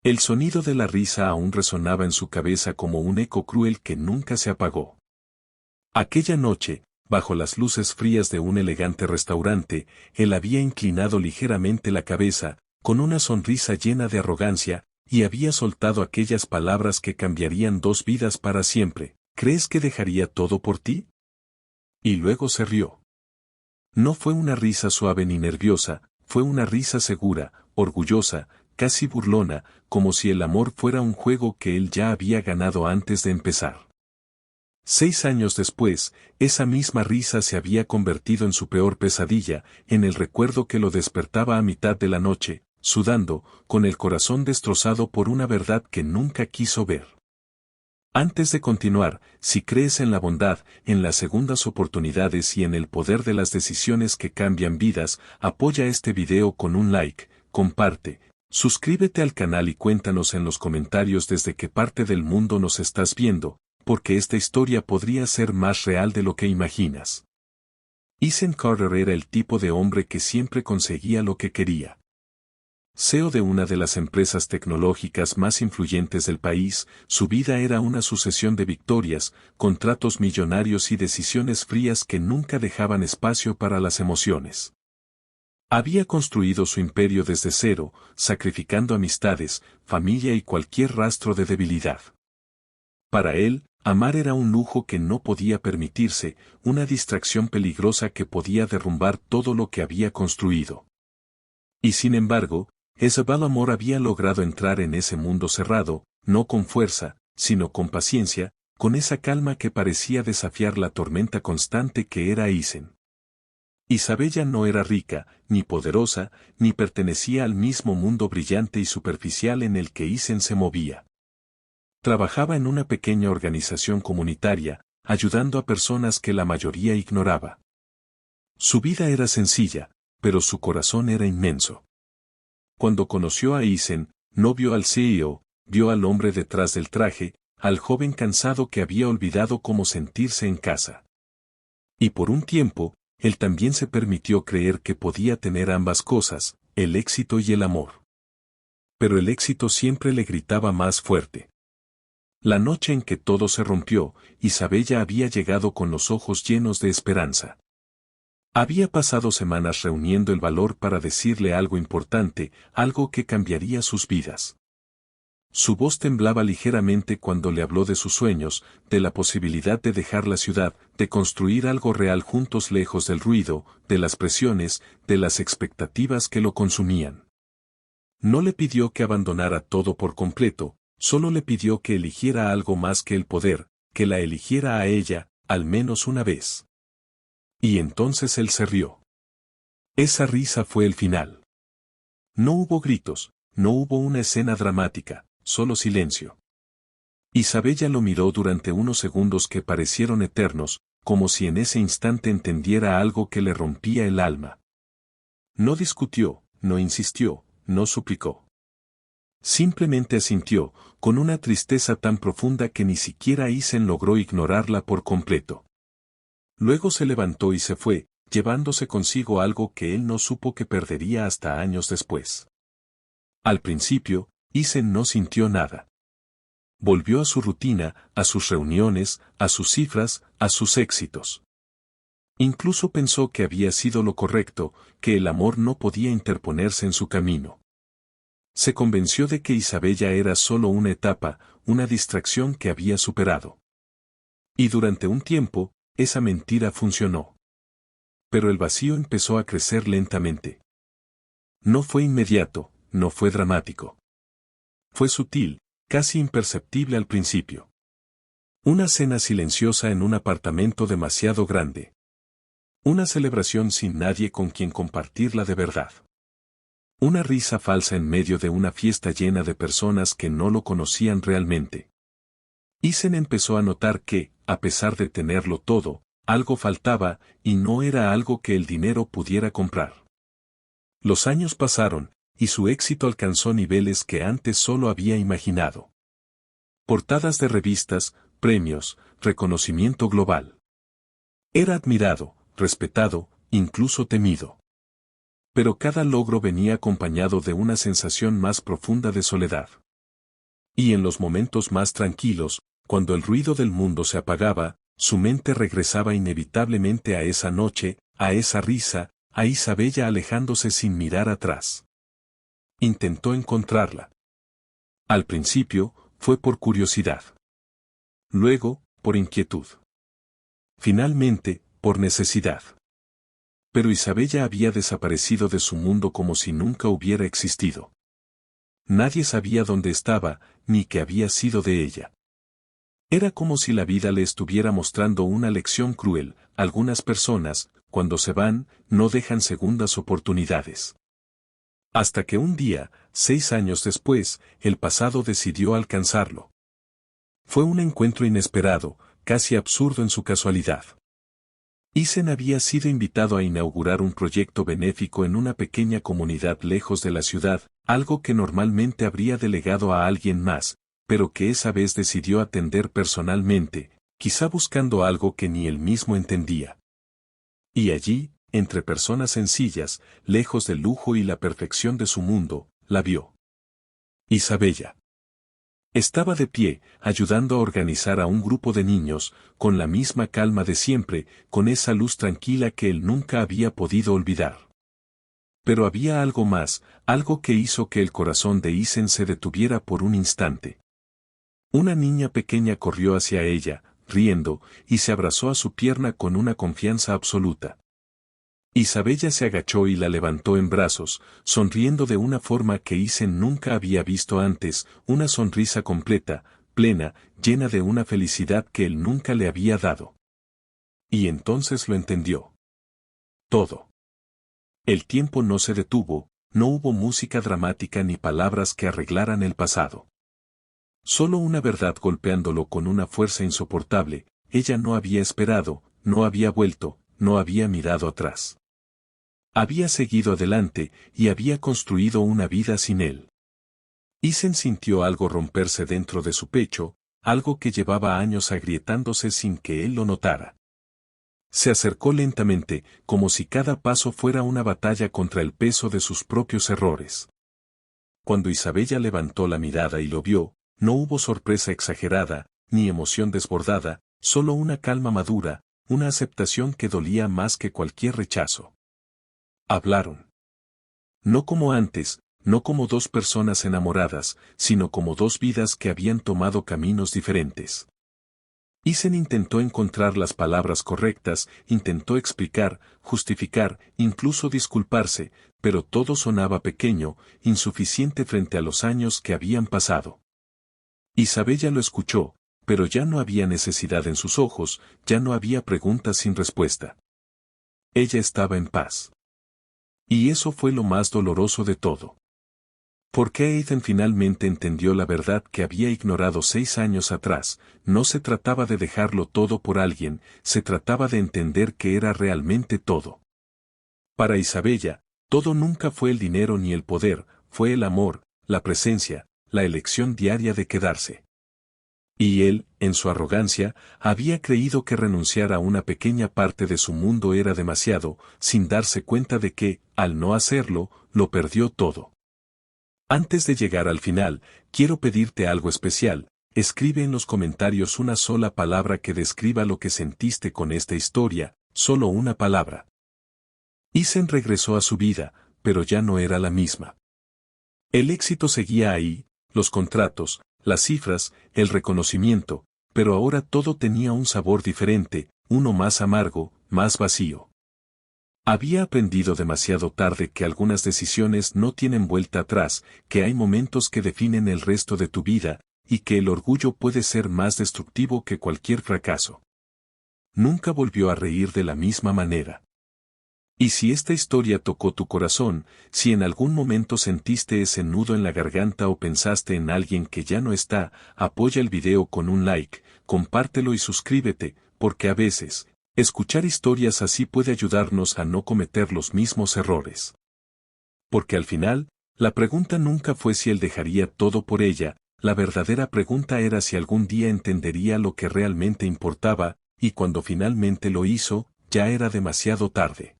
El sonido de la risa aún resonaba en su cabeza como un eco cruel que nunca se apagó. Aquella noche, bajo las luces frías de un elegante restaurante, él había inclinado ligeramente la cabeza, con una sonrisa llena de arrogancia, y había soltado aquellas palabras que cambiarían dos vidas para siempre. ¿Crees que dejaría todo por ti? Y luego se rió. No fue una risa suave ni nerviosa, fue una risa segura, orgullosa, casi burlona, como si el amor fuera un juego que él ya había ganado antes de empezar. 6 años después, esa misma risa se había convertido en su peor pesadilla, en el recuerdo que lo despertaba a mitad de la noche, sudando, con el corazón destrozado por una verdad que nunca quiso ver. Antes de continuar, si crees en la bondad, en las segundas oportunidades y en el poder de las decisiones que cambian vidas, apoya este video con un like, comparte, suscríbete al canal y cuéntanos en los comentarios desde qué parte del mundo nos estás viendo, porque esta historia podría ser más real de lo que imaginas. Ethan Carter era el tipo de hombre que siempre conseguía lo que quería. CEO de una de las empresas tecnológicas más influyentes del país, su vida era una sucesión de victorias, contratos millonarios y decisiones frías que nunca dejaban espacio para las emociones. Había construido su imperio desde cero, sacrificando amistades, familia y cualquier rastro de debilidad. Para él, amar era un lujo que no podía permitirse, una distracción peligrosa que podía derrumbar todo lo que había construido. Y sin embargo, Isabel Amor había logrado entrar en ese mundo cerrado, no con fuerza, sino con paciencia, con esa calma que parecía desafiar la tormenta constante que era Ethan. Isabella no era rica, ni poderosa, ni pertenecía al mismo mundo brillante y superficial en el que Ethan se movía. Trabajaba en una pequeña organización comunitaria, ayudando a personas que la mayoría ignoraba. Su vida era sencilla, pero su corazón era inmenso. Cuando conoció a Ethan, no vio al CEO, vio al hombre detrás del traje, al joven cansado que había olvidado cómo sentirse en casa. Y por un tiempo, él también se permitió creer que podía tener ambas cosas, el éxito y el amor. Pero el éxito siempre le gritaba más fuerte. La noche en que todo se rompió, Isabella había llegado con los ojos llenos de esperanza. Había pasado semanas reuniendo el valor para decirle algo importante, algo que cambiaría sus vidas. Su voz temblaba ligeramente cuando le habló de sus sueños, de la posibilidad de dejar la ciudad, de construir algo real juntos lejos del ruido, de las presiones, de las expectativas que lo consumían. No le pidió que abandonara todo por completo, solo le pidió que eligiera algo más que el poder, que la eligiera a ella, al menos una vez. Y entonces él se rió. Esa risa fue el final. No hubo gritos, no hubo una escena dramática, solo silencio. Isabella lo miró durante unos segundos que parecieron eternos, como si en ese instante entendiera algo que le rompía el alma. No discutió, no insistió, no suplicó. Simplemente asintió, con una tristeza tan profunda que ni siquiera Ethan logró ignorarla por completo. Luego se levantó y se fue, llevándose consigo algo que él no supo que perdería hasta años después. Al principio, Ethan no sintió nada. Volvió a su rutina, a sus reuniones, a sus cifras, a sus éxitos. Incluso pensó que había sido lo correcto, que el amor no podía interponerse en su camino. Se convenció de que Isabella era solo una etapa, una distracción que había superado. Y durante un tiempo, esa mentira funcionó. Pero el vacío empezó a crecer lentamente. No fue inmediato, no fue dramático. Fue sutil, casi imperceptible al principio. Una cena silenciosa en un apartamento demasiado grande. Una celebración sin nadie con quien compartirla de verdad. Una risa falsa en medio de una fiesta llena de personas que no lo conocían realmente. Ethan empezó a notar que, a pesar de tenerlo todo, algo faltaba, y no era algo que el dinero pudiera comprar. Los años pasaron, y su éxito alcanzó niveles que antes solo había imaginado. Portadas de revistas, premios, reconocimiento global. Era admirado, respetado, incluso temido. Pero cada logro venía acompañado de una sensación más profunda de soledad. Y en los momentos más tranquilos, cuando el ruido del mundo se apagaba, su mente regresaba inevitablemente a esa noche, a esa risa, a Isabella alejándose sin mirar atrás. Intentó encontrarla. Al principio, fue por curiosidad. Luego, por inquietud. Finalmente, por necesidad. Pero Isabella había desaparecido de su mundo como si nunca hubiera existido. Nadie sabía dónde estaba, ni qué había sido de ella. Era como si la vida le estuviera mostrando una lección cruel. Algunas personas, cuando se van, no dejan segundas oportunidades. Hasta que un día, 6 años después, el pasado decidió alcanzarlo. Fue un encuentro inesperado, casi absurdo en su casualidad. Isen había sido invitado a inaugurar un proyecto benéfico en una pequeña comunidad lejos de la ciudad, algo que normalmente habría delegado a alguien más, pero que esa vez decidió atender personalmente, quizá buscando algo que ni él mismo entendía. Y allí, entre personas sencillas, lejos del lujo y la perfección de su mundo, la vio. Isabella. Estaba de pie, ayudando a organizar a un grupo de niños, con la misma calma de siempre, con esa luz tranquila que él nunca había podido olvidar. Pero había algo más, algo que hizo que el corazón de Isen se detuviera por un instante. Una niña pequeña corrió hacia ella, riendo, y se abrazó a su pierna con una confianza absoluta. Isabella se agachó y la levantó en brazos, sonriendo de una forma que Isen nunca había visto antes, una sonrisa completa, plena, llena de una felicidad que él nunca le había dado. Y entonces lo entendió. Todo. El tiempo no se detuvo, no hubo música dramática ni palabras que arreglaran el pasado. Solo una verdad golpeándolo con una fuerza insoportable. Ella no había esperado, no había vuelto, no había mirado atrás. Había seguido adelante, y había construido una vida sin él. Isen sintió algo romperse dentro de su pecho, algo que llevaba años agrietándose sin que él lo notara. Se acercó lentamente, como si cada paso fuera una batalla contra el peso de sus propios errores. Cuando Isabella levantó la mirada y lo vio, no hubo sorpresa exagerada, ni emoción desbordada, solo una calma madura, una aceptación que dolía más que cualquier rechazo. Hablaron. No como antes, no como dos personas enamoradas, sino como dos vidas que habían tomado caminos diferentes. Isen intentó encontrar las palabras correctas, intentó explicar, justificar, incluso disculparse, pero todo sonaba pequeño, insuficiente frente a los años que habían pasado. Isabella lo escuchó, pero ya no había necesidad en sus ojos, ya no había preguntas sin respuesta. Ella estaba en paz. Y eso fue lo más doloroso de todo. Porque Ethan finalmente entendió la verdad que había ignorado 6 años atrás. No se trataba de dejarlo todo por alguien, se trataba de entender que era realmente todo. Para Isabella, todo nunca fue el dinero ni el poder, fue el amor, la presencia, la elección diaria de quedarse. Y él, en su arrogancia, había creído que renunciar a una pequeña parte de su mundo era demasiado, sin darse cuenta de que, al no hacerlo, lo perdió todo. Antes de llegar al final, quiero pedirte algo especial. Escribe en los comentarios una sola palabra que describa lo que sentiste con esta historia, solo una palabra. Isen regresó a su vida, pero ya no era la misma. El éxito seguía ahí, los contratos, las cifras, el reconocimiento, pero ahora todo tenía un sabor diferente, uno más amargo, más vacío. Había aprendido demasiado tarde que algunas decisiones no tienen vuelta atrás, que hay momentos que definen el resto de tu vida, y que el orgullo puede ser más destructivo que cualquier fracaso. Nunca volvió a reír de la misma manera. Y si esta historia tocó tu corazón, si en algún momento sentiste ese nudo en la garganta o pensaste en alguien que ya no está, apoya el video con un like, compártelo y suscríbete, porque a veces, escuchar historias así puede ayudarnos a no cometer los mismos errores. Porque al final, la pregunta nunca fue si él dejaría todo por ella, la verdadera pregunta era si algún día entendería lo que realmente importaba, y cuando finalmente lo hizo, ya era demasiado tarde.